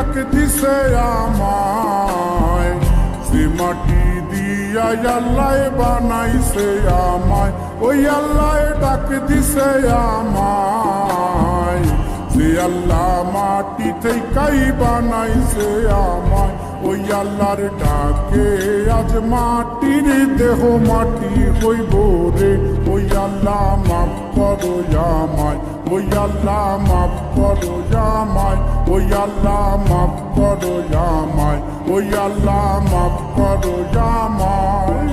ডাক দিছে আমায়, যে মাটি দিয়া আল্লাহ বানাইছে আমায়, ওই আল্লাহ ডাক দিছে আমায়, যে আল্লাহ মাটি থেকেই বানাইছে আমায়, ওই আল্লাহর ডাকে আজ মাটির দেহ মাটি হইব রে, ওই আল্লাহ মাফ করো আমায়, ওই আল্লাহ মাফ করো আমায়, ওই আল্লাহ মাফ করো আমায়, ওই আল্লাহ মাফ করো আমায়।